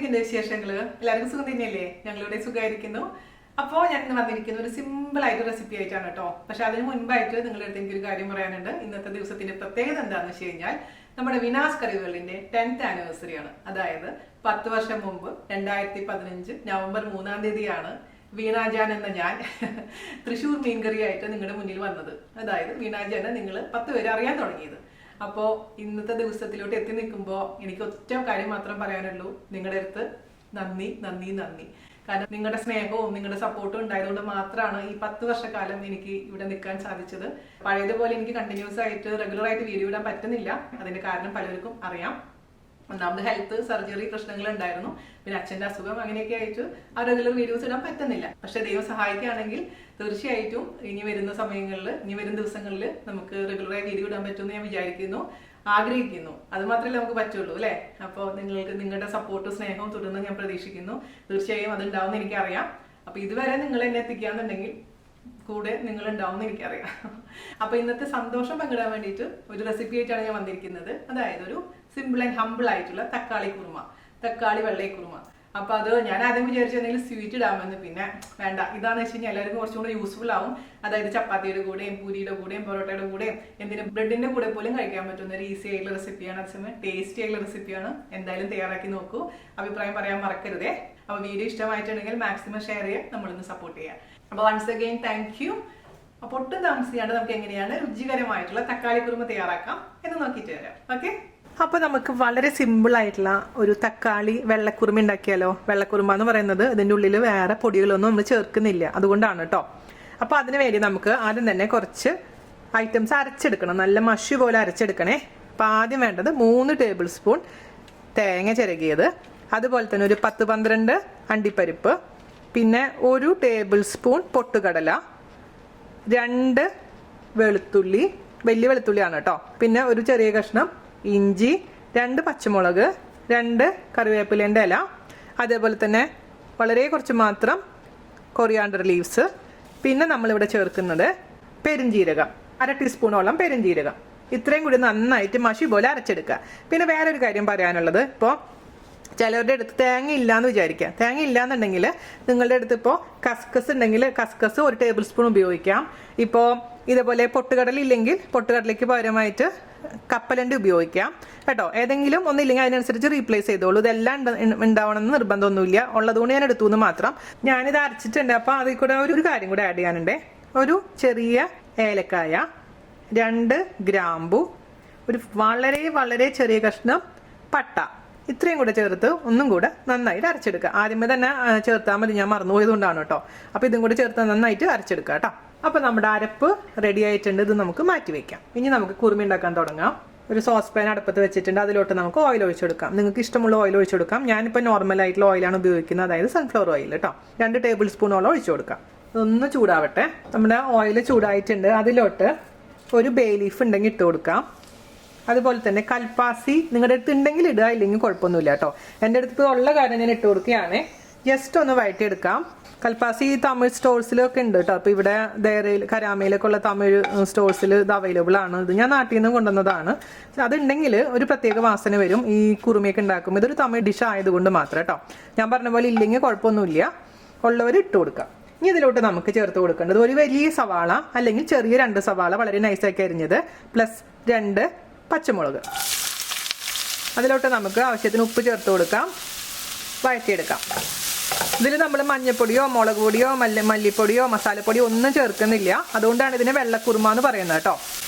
എന്തൊക്കെയുണ്ട് വിശേഷങ്ങള്? എല്ലാവർക്കും സുഖം തന്നെയല്ലേ? ഞങ്ങളിവിടെ സുഖമായിരിക്കുന്നു. അപ്പോൾ ഞാൻ ഇന്ന് വന്നിരിക്കുന്ന ഒരു സിമ്പിൾ ആയിട്ട് റെസിപ്പി ആയിട്ടാണ് കേട്ടോ. പക്ഷെ അതിന് മുൻപായിട്ട് നിങ്ങളുടെ അടുത്ത് എനിക്കൊരു കാര്യം പറയാനുണ്ട്. ഇന്നത്തെ ദിവസത്തിന്റെ പ്രത്യേകത എന്താണെന്ന് വെച്ച് കഴിഞ്ഞാൽ നമ്മുടെ വിനാസ് കറി വേൾഡിന്റെ 10th ആനിവേഴ്സറി ആണ്. അതായത് 10 വർഷം മുമ്പ് 2015 നവംബർ 3-ാം തീയതിയാണ് വീണാജാൻ എന്ന ഞാൻ തൃശ്ശൂർ മീൻകറിയായിട്ട് നിങ്ങളുടെ മുന്നിൽ വന്നത്. അതായത് വീണാജാനെ നിങ്ങൾ 10 പേര് അറിയാൻ തുടങ്ങിയത്. അപ്പോൾ ഇന്നത്തെ ദിവസത്തിലോട്ട് എത്തി നിൽക്കുമ്പോൾ എനിക്ക് ഒറ്റ കാര്യം മാത്രം പറയാനുള്ളൂ, നിങ്ങളുടെ അടുത്ത് നന്ദി നന്ദി നന്ദി. കാരണം നിങ്ങളുടെ സ്നേഹവും നിങ്ങളുടെ സപ്പോർട്ടും ഉണ്ടായതുകൊണ്ട് മാത്രമാണ് ഈ 10 വർഷക്കാലം എനിക്ക് ഇവിടെ നിൽക്കാൻ സാധിച്ചത്. പഴയതുപോലെ എനിക്ക് കണ്ടിന്യൂസ് ആയിട്ട് റെഗുലർ ആയിട്ട് വീഡിയോ ഇടാൻ പറ്റുന്നില്ല. അതിന്റെ കാരണം പലർക്കും അറിയാം. ഒന്നാമത് ഹെൽത്ത് സർജറി പ്രശ്നങ്ങൾ ഉണ്ടായിരുന്നു, പിന്നെ അച്ഛന്റെ അസുഖം, അങ്ങനെയൊക്കെ ആയിട്ട് ആ റെഗുലർ വീഡിയോസ് ഇടാൻ പറ്റുന്നില്ല. പക്ഷെ ദൈവം സഹായിക്കുകയാണെങ്കിൽ തീർച്ചയായിട്ടും ഇനി വരുന്ന സമയങ്ങളിൽ, ഇനി വരുന്ന ദിവസങ്ങളിൽ നമുക്ക് റെഗുലറായി വീഡിയോ ഇടാൻ പറ്റുമെന്ന് ഞാൻ വിചാരിക്കുന്നു, ആഗ്രഹിക്കുന്നു. അത് മാത്രമല്ലേ നമുക്ക് പറ്റുള്ളൂ അല്ലേ? അപ്പോൾ നിങ്ങൾക്ക് നിങ്ങളുടെ സപ്പോർട്ടും സ്നേഹവും തുടർന്ന് ഞാൻ പ്രതീക്ഷിക്കുന്നു. തീർച്ചയായും അതുണ്ടാവുമെന്ന് എനിക്കറിയാം. അപ്പൊ ഇതുവരെ നിങ്ങൾ എന്നെ എത്തിക്കാന്നുണ്ടെങ്കിൽ കൂടെ നിങ്ങൾ ഉണ്ടാവുമെന്ന് എനിക്കറിയാം. അപ്പൊ ഇന്നത്തെ സന്തോഷം പങ്കിടാൻ വേണ്ടിയിട്ട് ഒരു റെസിപ്പി ആയിട്ടാണ് ഞാൻ വന്നിരിക്കുന്നത്. അതായത് ഒരു സിമ്പിൾ ആൻഡ് ഹമ്പിൾ ആയിട്ടുള്ള തക്കാളി കുറുമ, തക്കാളി വെള്ളരി കുറുമ. അപ്പൊ അത് ഞാൻ ആദ്യം വിചാരിച്ചു എന്തെങ്കിലും സ്വീറ്റ് ഇടാമെന്ന്, പിന്നെ വേണ്ട, ഇതാന്ന് വെച്ച് കഴിഞ്ഞാൽ എല്ലാവർക്കും കുറച്ചും കൂടെ യൂസ്ഫുൾ ആവും. അതായത് ചപ്പാത്തിയുടെ കൂടെയും പൂരിയുടെ കൂടെയും പൊറോട്ടയുടെ കൂടെയും എന്തിനും ബ്രെഡിന്റെ കൂടെ പോലും കഴിക്കാൻ പറ്റുന്ന ഒരു ഈസി ആയിട്ടുള്ള റെസിപ്പിയാണ്. അതേസമയം ടേസ്റ്റി ആയിട്ടുള്ള റെസിപ്പിയാണ്. എന്തായാലും തയ്യാറാക്കി നോക്കൂ, അഭിപ്രായം പറയാൻ മറക്കരുതേ. അപ്പൊ വീഡിയോ ഇഷ്ടമായിട്ടുണ്ടെങ്കിൽ മാക്സിമം ഷെയർ ചെയ്യാൻ നമ്മളൊന്ന് സപ്പോർട്ട് ചെയ്യാം. അപ്പൊ വൺസ് അഗെയിൻ താങ്ക് യു. അപ്പൊ ഒട്ടും താമസിക്കാണ്ട് നമുക്ക് എങ്ങനെയാണ് രുചികരമായിട്ടുള്ള തക്കാളി കുറുമ തയ്യാറാക്കാം എന്ന് നോക്കിയിട്ട് വരാം. ഓക്കെ, അപ്പൊ നമുക്ക് വളരെ സിമ്പിൾ ആയിട്ടുള്ള ഒരു തക്കാളി വെള്ളക്കുറുമ ഉണ്ടാക്കിയാലോ. വെള്ളക്കുറുമ എന്ന് പറയുന്നത് ഇതിന്റെ ഉള്ളിൽ വേറെ പൊടികളൊന്നും നമ്മൾ ചേർക്കുന്നില്ല, അതുകൊണ്ടാണ് കേട്ടോ. അപ്പൊ അതിന് വേണ്ടി നമുക്ക് ആദ്യം തന്നെ കുറച്ച് ഐറ്റംസ് അരച്ചെടുക്കണം. നല്ല മഷി പോലെ അരച്ചെടുക്കണേ. അപ്പൊ ആദ്യം വേണ്ടത് 3 ടേബിൾ സ്പൂൺ തേങ്ങ ചിരകിയത്, അതുപോലെ തന്നെ ഒരു 10-12 അണ്ടിപ്പരിപ്പ്, പിന്നെ 1 ടേബിൾ സ്പൂൺ പൊട്ടുകടല, 2 വെളുത്തുള്ളി, വലിയ വെളുത്തുള്ളിയാണ് കേട്ടോ, പിന്നെ ഒരു ചെറിയ കഷ്ണം ഇഞ്ചി, 2 പച്ചമുളക്, 2 കറിവേപ്പിലേൻ്റെ ഇല, അതേപോലെ തന്നെ വളരെ കുറച്ച് മാത്രം കൊറിയാണ്ടർ ലീവ്സ്, പിന്നെ നമ്മളിവിടെ ചേർക്കുന്നത് പെരുംജീരകം, 1/2 ടീസ്പൂണോളം പെരുംജീരകം. ഇത്രയും കൂടി നന്നായിട്ട് മഷി പോലെ അരച്ചെടുക്കുക. പിന്നെ വേറൊരു കാര്യം പറയാനുള്ളത്, ഇപ്പോൾ ചിലവരുടെ അടുത്ത് തേങ്ങ ഇല്ലാന്ന് വിചാരിക്കുക. തേങ്ങ ഇല്ലാന്നുണ്ടെങ്കിൽ നിങ്ങളുടെ അടുത്ത് ഇപ്പോൾ കസ്കസ് ഉണ്ടെങ്കിൽ കസ്കസ് 1 ടേബിൾ സ്പൂൺ ഉപയോഗിക്കാം. ഇപ്പോൾ ഇതേപോലെ പൊട്ടുകടല ഇല്ലെങ്കിൽ പൊട്ടുകടലയ്ക്ക് പകരമായിട്ട് കപ്പലണ്ടി ഉപയോഗിക്കാം കേട്ടോ. ഏതെങ്കിലും ഒന്നില്ലെങ്കിൽ അതിനനുസരിച്ച് റീപ്ലേസ് ചെയ്തോളൂ. ഇതെല്ലാം ഉണ്ടാവണമെന്ന് നിർബന്ധമൊന്നുമില്ല, ഉള്ളതുകൊണ്ട് ഞാൻ എടുത്തു എന്ന് മാത്രം. ഞാനിത് അരച്ചിട്ടുണ്ട്. അപ്പോൾ അതിൽ കൂടെ ഒരു കാര്യം കൂടെ ആഡ് ചെയ്യാനുണ്ട്. ഒരു ചെറിയ ഏലക്കായ, 2 ഗ്രാമ്പു, ഒരു വളരെ വളരെ ചെറിയ കഷ്ണം പട്ട, ഇത്രയും കൂടെ ചേർത്ത് ഒന്നും കൂടെ നന്നായിട്ട് അരച്ചെടുക്കുക. ആദ്യമേ തന്നെ ചേർത്താൽ മതി, ഞാൻ മറന്നുപോയതുകൊണ്ടാണ് കേട്ടോ. അപ്പോൾ ഇതും കൂടെ ചേർത്ത് നന്നായിട്ട് അരച്ചെടുക്കുക കേട്ടോ. അപ്പോൾ നമ്മുടെ അരപ്പ് റെഡി ആയിട്ടുണ്ട്. ഇത് നമുക്ക് മാറ്റി വെക്കാം. ഇനി നമുക്ക് കുറുമ ഉണ്ടാക്കാൻ തുടങ്ങാം. ഒരു സോസ് പാൻ അടുപ്പത്ത് വെച്ചിട്ടുണ്ട്. അതിലോട്ട് നമുക്ക് ഓയിൽ ഒഴിച്ചെടുക്കാം. നിങ്ങൾക്ക് ഇഷ്ടമുള്ള ഓയിൽ ഒഴിച്ചെടുക്കാം. ഞാനിപ്പോൾ നോർമൽ ആയിട്ടുള്ള ഓയിലാണ് ഉപയോഗിക്കുന്നത്, അതായത് സൺഫ്ലവർ ഓയിൽ കേട്ടോ. 2 ടേബിൾ സ്പൂണോളം ഒഴിച്ചു കൊടുക്കാം. ഇതൊന്ന് ചൂടാവട്ടെ. നമ്മുടെ ഓയിൽ ചൂടായിട്ടുണ്ട്. അതിലോട്ട് ഒരു ബേ ലീഫ് ഉണ്ടെങ്കിൽ ഇട്ട് കൊടുക്കാം. അതുപോലെ തന്നെ കൽപ്പാസി നിങ്ങളുടെ അടുത്ത് ഉണ്ടെങ്കിൽ ഇടുക, ഇല്ലെങ്കിൽ കുഴപ്പമൊന്നുമില്ല കേട്ടോ. എൻ്റെ അടുത്ത് ഉള്ള കാര്യം ഞാൻ ഇട്ട് കൊടുക്കുകയാണ്. ജസ്റ്റ് ഒന്ന് വഴറ്റിയെടുക്കാം. കൽപ്പാസി തമിഴ് സ്റ്റോഴ്സിലൊക്കെ ഉണ്ട് കേട്ടോ. അപ്പോൾ ഇവിടെ ദേറയിൽ കരാമയിലൊക്കെ ഉള്ള തമിഴ് സ്റ്റോഴ്സിൽ ഇത് അവൈലബിൾ ആണ്. ഇത് ഞാൻ നാട്ടിൽ നിന്ന് കൊണ്ടുവന്നതാണ്. അതുണ്ടെങ്കിൽ ഒരു പ്രത്യേക വാസന വരും ഈ കുറുമയൊക്കെ ഉണ്ടാക്കുമ്പോൾ. ഇതൊരു തമിഴ് ഡിഷ് ആയതുകൊണ്ട് മാത്രം കേട്ടോ. ഞാൻ പറഞ്ഞ പോലെ ഇല്ലെങ്കിൽ കുഴപ്പമൊന്നുമില്ല, ഉള്ളവർ ഇട്ട് കൊടുക്കാം. ഇനി ഇതിലോട്ട് നമുക്ക് ചേർത്ത് കൊടുക്കേണ്ടത് ഒരു വലിയ സവാള അല്ലെങ്കിൽ ചെറിയ 2 സവാള വളരെ നൈസാക്കി അരിഞ്ഞത്, പ്ലസ് 2 പച്ചമുളക്. അതിലോട്ട് നമുക്ക് ആവശ്യത്തിന് ഉപ്പ് ചേർത്ത് കൊടുക്കാം, വഴറ്റിയെടുക്കാം. ഇതിൽ നമ്മൾ മഞ്ഞൾപ്പൊടിയോ മുളക് പൊടിയോ മല്ലിപ്പൊടിയോ മസാലപ്പൊടിയോ ഒന്നും ചേർക്കുന്നില്ല. അതുകൊണ്ടാണ് ഇതിന് വെള്ളക്കുറുമ എന്ന് പറയുന്നത് കേട്ടോ.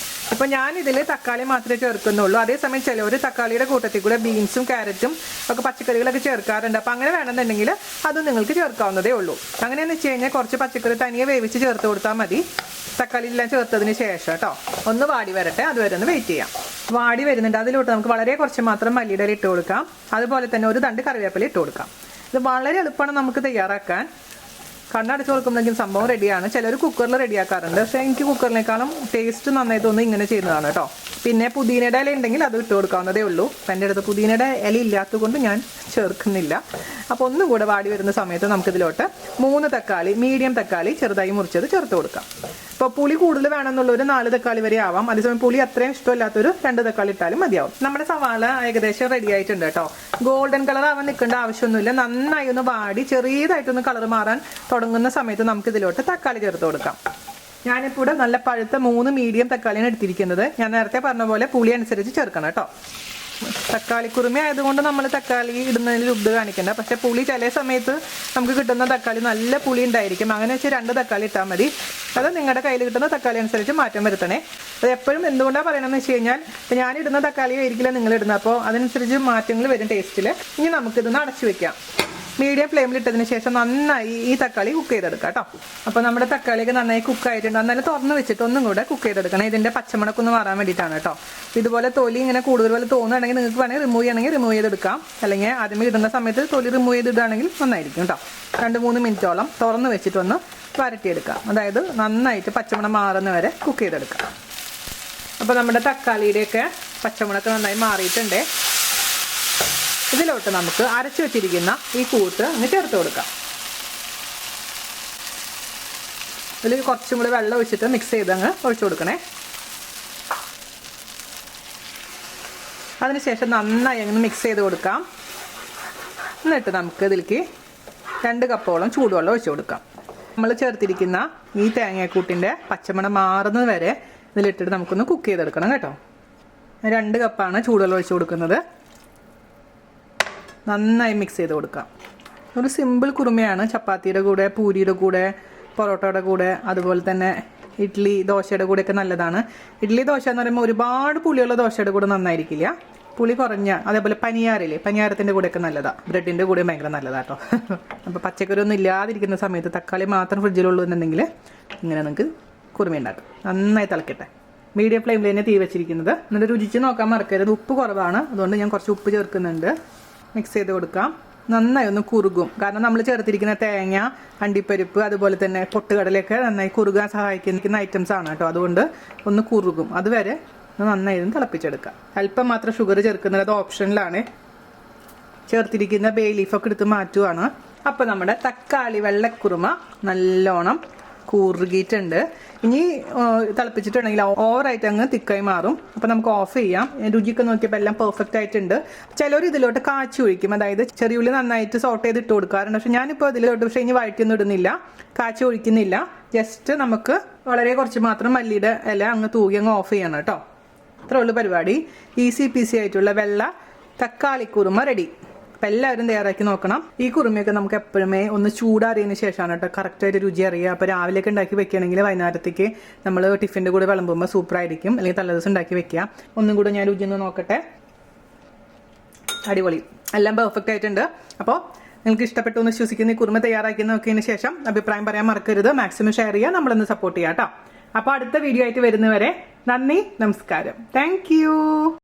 ഇപ്പം ഞാനിതിൽ തക്കാളി മാത്രമേ ചേർക്കുന്നുള്ളൂ. അതേസമയം ചിലവർ തക്കാളിയുടെ കൂട്ടത്തിൽ കൂടെ ബീൻസും ക്യാരറ്റും ഒക്കെ പച്ചക്കറികളൊക്കെ ചേർക്കാറുണ്ട്. അപ്പം അങ്ങനെ വേണമെന്നുണ്ടെങ്കിൽ അതും നിങ്ങൾക്ക് ചേർക്കാവുന്നതേ ഉള്ളൂ. അങ്ങനെയെന്ന് വെച്ച് കഴിഞ്ഞാൽ കുറച്ച് പച്ചക്കറി തനിയെ വേവിച്ച് ചേർത്ത് കൊടുത്താൽ മതി, തക്കാളി എല്ലാം ചേർത്തതിന് ശേഷം കേട്ടോ. ഒന്ന് വാടി വരട്ടെ, അതുവരെ ഒന്ന് വെയിറ്റ് ചെയ്യാം. വാടി വരുന്നുണ്ട്. അതിലോട്ട് നമുക്ക് വളരെ കുറച്ച് മാത്രം മല്ലിയില ഇട്ട് കൊടുക്കാം. അതുപോലെ തന്നെ ഒരു 2 കറിവേപ്പില ഇട്ട് കൊടുക്കാം. ഇത് വളരെ എളുപ്പമാണ് നമുക്ക് തയ്യാറാക്കാൻ. കണ്ണടച്ച് കൊടുക്കുമ്പോഴേക്കും സംഭവം റെഡിയാണ്. ചിലർ കുക്കറിൽ റെഡിയാക്കാറുണ്ട്, പക്ഷേ എനിക്ക് കുക്കറിനേക്കാളും ടേസ്റ്റ് നന്നായി തോന്നുന്നു ഇങ്ങനെ ചെയ്യുന്നതാണ് കേട്ടോ. പിന്നെ പുതിനയുടെ ഇല ഉണ്ടെങ്കിൽ അത് ഇട്ട് കൊടുക്കാവുന്നതേ ഉള്ളൂ. അപ്പം എൻ്റെ അടുത്ത് പുതിനയുടെ ഇല ഇല്ലാത്തത് കൊണ്ട് ഞാൻ ചേർക്കുന്നില്ല. അപ്പോൾ ഒന്നും കൂടെ വാടി വരുന്ന സമയത്ത് നമുക്കിതിലോട്ട് 3 തക്കാളി, മീഡിയം തക്കാളി ചെറുതായി മുറിച്ചത് ചേർത്ത് കൊടുക്കാം. ഇപ്പോൾ പുളി കൂടുതൽ വേണമെന്നുള്ളൊരു 4 തക്കാളി വരെ ആവാം. അതേസമയം പുളി അത്രയും ഇഷ്ടമില്ലാത്തൊരു 2 തക്കാളി ഇട്ടാലും മതിയാവും. നമ്മുടെ സവാള ഏകദേശം റെഡി ആയിട്ടുണ്ട് കേട്ടോ. ഗോൾഡൻ കളർ ആവാൻ നിൽക്കേണ്ട ആവശ്യമൊന്നുമില്ല. നന്നായി ഒന്ന് വാടി ചെറിയതായിട്ടൊന്ന് കളർ മാറാൻ തുടങ്ങുന്ന സമയത്ത് നമുക്ക് ഇതിലോട്ട് തക്കാളി ചേർത്ത് കൊടുക്കാം. ഞാനിപ്പോൾ ഇവിടെ നല്ല പഴുത്ത 3 മീഡിയം തക്കാളിയാണ് എടുത്തിരിക്കുന്നത്. ഞാൻ നേരത്തെ പറഞ്ഞ പോലെ പുളി അനുസരിച്ച് ചേർക്കണം കേട്ടോ. തക്കാളി കുറുമ ആയതുകൊണ്ട് നമ്മൾ തക്കാളി ഇടുന്നതിൽ രുബ്ദ് കാണിക്കണ്ട. പക്ഷെ പുളി ചില സമയത്ത് നമുക്ക് കിട്ടുന്ന തക്കാളി നല്ല പുളി ഉണ്ടായിരിക്കും. അങ്ങനെ വെച്ച് 2 തക്കാളി ഇട്ടാൽ മതി. അത് നിങ്ങളുടെ കയ്യിൽ കിട്ടുന്ന തക്കാളി അനുസരിച്ച് മാറ്റം വരുത്തണേ. അത് എപ്പോഴും എന്തുകൊണ്ടാണ് പറയണമെന്ന് വെച്ച് കഴിഞ്ഞാൽ ഞാൻ ഇടുന്ന തക്കാളി ആയിരിക്കില്ല നിങ്ങൾ ഇടുന്നത്. അപ്പോൾ അതനുസരിച്ച് മാറ്റങ്ങൾ വരും ടേസ്റ്റിൽ. ഇനി നമുക്കിതൊന്ന് അടച്ചു വെക്കാം. മീഡിയം ഫ്ലെയിമിൽ ഇട്ടതിന് ശേഷം നന്നായി ഈ തക്കാളി കുക്ക് ചെയ്തെടുക്കാം കേട്ടോ. അപ്പോൾ നമ്മുടെ തക്കാളിയൊക്കെ നന്നായി കുക്ക് ആയിട്ടുണ്ട്. എന്നാലും തുറന്ന് വെച്ചിട്ട് ഒന്നും കൂടെ കുക്ക് ചെയ്തെടുക്കണം. ഇതിൻ്റെ പച്ചമണക്കൊന്ന് മാറാൻ വേണ്ടിയിട്ടാണ് കേട്ടോ. ഇതുപോലെ തൊലി ഇങ്ങനെ കൂടുതൽ പോലെ തോന്നുകയാണെങ്കിൽ നിങ്ങൾക്ക് വേണമെങ്കിൽ റിമൂവ് ചെയ്യണമെങ്കിൽ റിമൂവ് ചെയ്തെടുക്കാം. അല്ലെങ്കിൽ ആദ്യമേ ഇടുന്ന സമയത്ത് തൊലി റിമൂവ് ചെയ്തിടുകയാണെങ്കിൽ നന്നായിരിക്കും കേട്ടോ. 2-3 മിനിറ്റോളം തുറന്ന് വെച്ചിട്ടൊന്ന് വരട്ടിയെടുക്കാം. അതായത് നന്നായിട്ട് പച്ചമണം മാറുന്ന വരെ കുക്ക് ചെയ്തെടുക്കാം. അപ്പോൾ നമ്മുടെ തക്കാളിയുടെയൊക്കെ പച്ചമണമൊക്കെ നന്നായി മാറിയിട്ടുണ്ട്. ഇതിലോട്ട് നമുക്ക് അരച്ചു വെച്ചിരിക്കുന്ന ഈ കൂട്ട് അങ്ങ് ചേർത്ത് കൊടുക്കാം. ഇതിൽ കുറച്ചും കൂടി വെള്ളം ഒഴിച്ചിട്ട് മിക്സ് ചെയ്ത് അങ്ങ് ഒഴിച്ചു കൊടുക്കണേ. അതിനുശേഷം നന്നായി അങ്ങ് മിക്സ് ചെയ്ത് കൊടുക്കാം. എന്നിട്ട് നമുക്ക് ഇതിലേക്ക് 2 കപ്പോളം ചൂടുവെള്ളം ഒഴിച്ചു കൊടുക്കാം. നമ്മൾ ചേർത്തിരിക്കുന്ന ഈ തേങ്ങാക്കൂട്ടിൻ്റെ പച്ചമണം മാറുന്നത് വരെ ഇതിലിട്ടിട്ട് നമുക്കൊന്ന് കുക്ക് ചെയ്തെടുക്കണം കേട്ടോ. 2 കപ്പാണ് ചൂടുവെള്ളം ഒഴിച്ചു കൊടുക്കുന്നത്. നന്നായി മിക്സ് ചെയ്ത് കൊടുക്കാം. ഒരു സിമ്പിൾ കുറുമയാണ്. ചപ്പാത്തിയുടെ കൂടെ, പൂരിയുടെ കൂടെ, പൊറോട്ടയുടെ കൂടെ, അതുപോലെ തന്നെ ഇഡ്ഡലി ദോശയുടെ കൂടെയൊക്കെ നല്ലതാണ്. ഇഡ്ഡലി ദോശ എന്ന് പറയുമ്പോൾ ഒരുപാട് പുളിയുള്ള ദോശയുടെ കൂടെ നന്നായിരിക്കില്ല. പുളി കുറഞ്ഞ, അതേപോലെ പനിയാറില്ലേ, പനിയാരത്തിൻ്റെ കൂടെയൊക്കെ നല്ലതാണ്. ബ്രെഡിൻ്റെ കൂടെ ഭയങ്കര നല്ലതാട്ടോ. അപ്പോൾ പച്ചക്കറി ഒന്നും ഇല്ലാതിരിക്കുന്ന സമയത്ത് തക്കാളി മാത്രം ഫ്രിഡ്ജിലുള്ളൂ എന്നുണ്ടെങ്കിൽ ഇങ്ങനെ നിങ്ങൾക്ക് കുറുമ ഉണ്ടാക്കാം. നന്നായി തിളക്കട്ടെ. മീഡിയം ഫ്ലെയിമിൽ തന്നെ തീ വെച്ചിരിക്കുന്നത്. എന്നിട്ട് രുചിച്ച് നോക്കാൻ മറക്കരുത്. ഉപ്പ് കുറവാണ്, അതുകൊണ്ട് ഞാൻ കുറച്ച് ഉപ്പ് ചേർക്കുന്നുണ്ട്. മിക്സ് ചെയ്ത് കൊടുക്കാം. നന്നായി ഒന്ന് കുറുകും. കാരണം നമ്മൾ ചേർത്തിരിക്കുന്ന തേങ്ങ, അണ്ടിപ്പരിപ്പ്, അതുപോലെ തന്നെ പൊട്ടുകടലയൊക്കെ നന്നായി കുറുകാൻ സഹായിക്കുന്ന ഐറ്റംസ് ആണ് കേട്ടോ. അതുകൊണ്ട് ഒന്ന് കുറുകും. അതുവരെ നന്നായി ഒന്ന് തിളപ്പിച്ചെടുക്കാം. അല്പം മാത്രം ഷുഗർ ചേർക്കുന്നത്, അത് ഓപ്ഷനിലാണ്. ചേർത്തിരിക്കുന്ന ബേ ലീഫൊക്കെ എടുത്ത് മാറ്റുവാണ്. അപ്പോൾ നമ്മുടെ തക്കാളി വെള്ളക്കുറുമ നല്ലോണം കുറുകിയിട്ടുണ്ട്. ഇനി തിളപ്പിച്ചിട്ടുണ്ടെങ്കിൽ ഓവറായിട്ട് അങ്ങ് തിക്കായി മാറും. അപ്പോൾ നമുക്ക് ഓഫ് ചെയ്യാം. രുചിയൊക്കെ നോക്കിയപ്പോൾ എല്ലാം പെർഫെക്റ്റ് ആയിട്ടുണ്ട്. ചിലർ ഇതിലോട്ട് കാച്ചി ഒഴിക്കും, അതായത് ചെറിയുള്ളി നന്നായിട്ട് സോട്ട് ചെയ്ത് ഇട്ട് കൊടുക്കാറുണ്ട്. പക്ഷെ ഞാനിപ്പോൾ ഇതിലോട്ട് പക്ഷേ ഇനി വഴറ്റിയൊന്നും ഇടുന്നില്ല, കാച്ചി ഒഴിക്കുന്നില്ല. ജസ്റ്റ് നമുക്ക് വളരെ കുറച്ച് മാത്രം മല്ലിയുടെ ഇല അങ്ങ് തൂകി അങ്ങ് ഓഫ് ചെയ്യണം കേട്ടോ. ഇത്രേ ഉള്ളൂ പരിപാടി. ഈസി പീസി ആയിട്ടുള്ള വെള്ള തക്കാളി കുറുമ റെഡി. അപ്പം എല്ലാവരും തയ്യാറാക്കി നോക്കണം. ഈ കുറുമയൊക്കെ നമുക്ക് എപ്പോഴുമേ ഒന്ന് ചൂടാറിയതിന് ശേഷമാണ് കേട്ടോ കറക്റ്റായിട്ട് രുചി അറിയുക. അപ്പോൾ രാവിലെയൊക്കെ ഉണ്ടാക്കി വെക്കുകയാണെങ്കിൽ വൈകുന്നേരത്തേക്ക് നമ്മൾ ടിഫിൻ്റെ കൂടെ വിളമ്പുമ്പോൾ സൂപ്പറായിരിക്കും. അല്ലെങ്കിൽ തലേ ദിവസം ഉണ്ടാക്കി വെക്കുക. ഒന്നും കൂടെ ഞാൻ രുചി ഒന്ന് നോക്കട്ടെ. അടിപൊളി, എല്ലാം പെർഫെക്റ്റ് ആയിട്ടുണ്ട്. അപ്പോൾ നിങ്ങൾക്ക് ഇഷ്ടപ്പെട്ടു എന്ന് വിശ്വസിക്കുന്ന ഈ കുറുമ തയ്യാറാക്കി നോക്കിയതിന് ശേഷം അഭിപ്രായം പറയാൻ മറക്കരുത്. മാക്സിമം ഷെയർ ചെയ്യുക, നമ്മളൊന്ന് സപ്പോർട്ട് ചെയ്യാം കേട്ടോ. അപ്പോൾ അടുത്ത വീഡിയോ ആയിട്ട് വരുന്നവരെ നന്ദി, നമസ്കാരം. താങ്ക്